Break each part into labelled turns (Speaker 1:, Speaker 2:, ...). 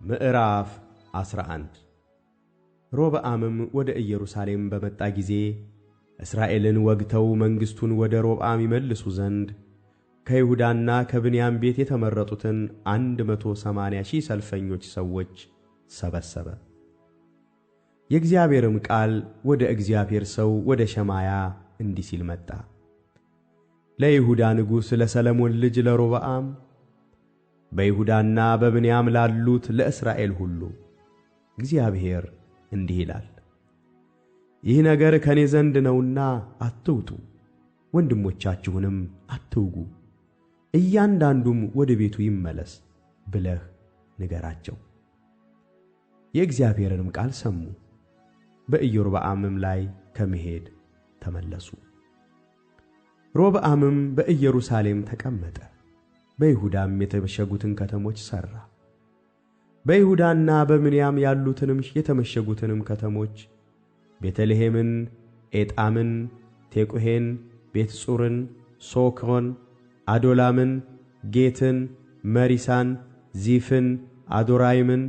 Speaker 1: ምዕራፍ 11 ሮብዓምም ወደ ኢየሩሳሌም በመጣ ጊዜ እስራኤልን ወግተው መንግሥቱን ወደ ሮብዓም ይመልሱ ዘንድ ከይሁዳና ከብንያም ቤት የተመረጡትን 180,000 ሰልፈኞች ሰዎች ሰበሰበ። የእግዚአብሔርም ቃል ወደ እግዚአብሔር ሰው ወደ ሸማያ እንዲህ ሲል መጣ። ለይሁዳ ንጉሥ ለሰሎሞን ልጅ ለሮብዓም በይሁዳና በብንያም ላሉት ለእስራኤል ሁሉ እግዚአብሔር እንዲህ ይላል፣ ይህ ነገር ከእኔ ዘንድ ነውና አትውጡ፣ ወንድሞቻችሁንም አትውጉ፣ እያንዳንዱም ወደ ቤቱ ይመለስ ብለህ ንገራቸው። የእግዚአብሔርንም ቃል ሰሙ፣ በኢዮርብዓምም ላይ ከመሄድ ተመለሱ። ሮብዓምም በኢየሩሳሌም ተቀመጠ፣ በይሁዳም የተመሸጉትን ከተሞች ሠራ። በይሁዳና በብንያም ያሉትንም የተመሸጉትንም ከተሞች ቤተልሔምን፣ ኤጣምን፣ ቴቁሔን፣ ቤትጹርን፣ ሶኮን፣ አዶላምን፣ ጌትን፣ መሪሳን፣ ዚፍን፣ አዶራይምን፣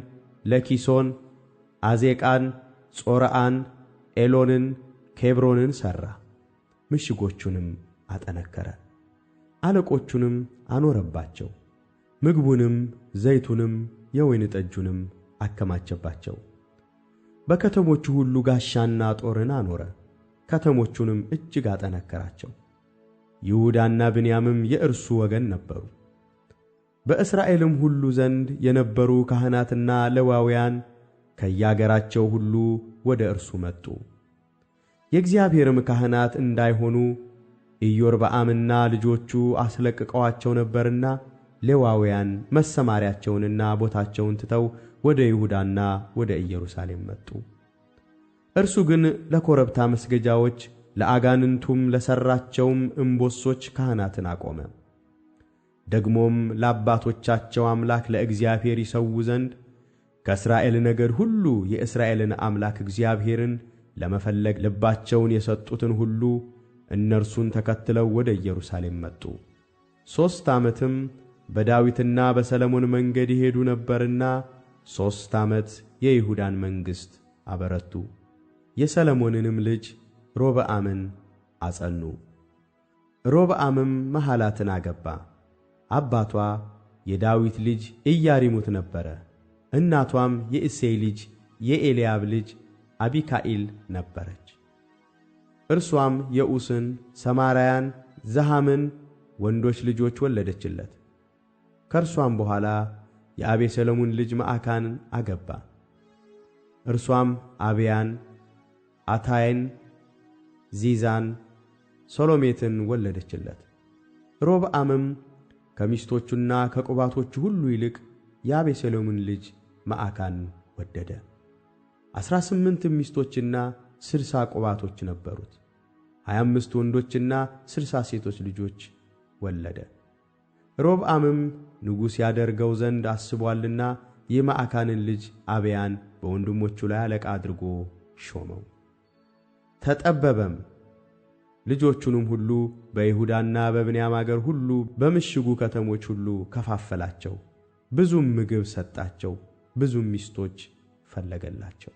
Speaker 1: ለኪሶን፣ አዜቃን፣ ጾርዓን፣ ኤሎንን፣ ኬብሮንን ሠራ። ምሽጎቹንም አጠነከረ፣ አለቆቹንም አኖረባቸው። ምግቡንም ዘይቱንም የወይን ጠጁንም አከማቸባቸው። በከተሞቹ ሁሉ ጋሻና ጦርን አኖረ፣ ከተሞቹንም እጅግ አጠነከራቸው። ይሁዳና ብንያምም የእርሱ ወገን ነበሩ። በእስራኤልም ሁሉ ዘንድ የነበሩ ካህናትና ሌዋውያን ከያገራቸው ሁሉ ወደ እርሱ መጡ። የእግዚአብሔርም ካህናት እንዳይሆኑ ኢዮርብዓምና ልጆቹ አስለቅቀዋቸው ነበርና ሌዋውያን መሰማሪያቸውንና ቦታቸውን ትተው ወደ ይሁዳና ወደ ኢየሩሳሌም መጡ። እርሱ ግን ለኮረብታ መስገጃዎች ለአጋንንቱም ለሠራቸውም እምቦሶች ካህናትን አቆመ። ደግሞም ለአባቶቻቸው አምላክ ለእግዚአብሔር ይሠዉ ዘንድ ከእስራኤል ነገድ ሁሉ የእስራኤልን አምላክ እግዚአብሔርን ለመፈለግ ልባቸውን የሰጡትን ሁሉ እነርሱን ተከትለው ወደ ኢየሩሳሌም መጡ። 3 ዓመትም በዳዊትና በሰሎሞን መንገድ ይሄዱ ነበርና 3 ዓመት የይሁዳን መንግሥት አበረቱ። የሰሎሞንንም ልጅ ሮብዓምን አጸኑ። ሮብዓምም መሐላትን አገባ። አባቷ የዳዊት ልጅ ኢያሪሙት ነበረ። እናቷም የእሴይ ልጅ የኤልያብ ልጅ አቢካኢል ነበረች። እርሷም የዑስን፣ ሰማራያን፣ ዘሃምን ወንዶች ልጆች ወለደችለት። ከእርሷም በኋላ የአቤሴሎምን ልጅ መዓካንን አገባ። እርሷም አብያን፣ አታይን፣ ዚዛን፣ ሰሎሜትን ወለደችለት። ሮብዓምም ከሚስቶቹና ከቁባቶቹ ሁሉ ይልቅ የአቤሴሎምን ልጅ መዓካን ወደደ። 18 ሚስቶችና 60 ቁባቶች ነበሩት። 25 ወንዶችና 60 ሴቶች ልጆች ወለደ። ሮብዓምም ንጉሥ ያደርገው ዘንድ አስቦአልና የመዓካንን ልጅ አብያን በወንድሞቹ ላይ አለቃ አድርጎ ሾመው። ተጠበበም፣ ልጆቹንም ሁሉ በይሁዳና በብንያም አገር ሁሉ በምሽጉ ከተሞች ሁሉ ከፋፈላቸው። ብዙም ምግብ ሰጣቸው፣ ብዙም ሚስቶች ፈለገላቸው።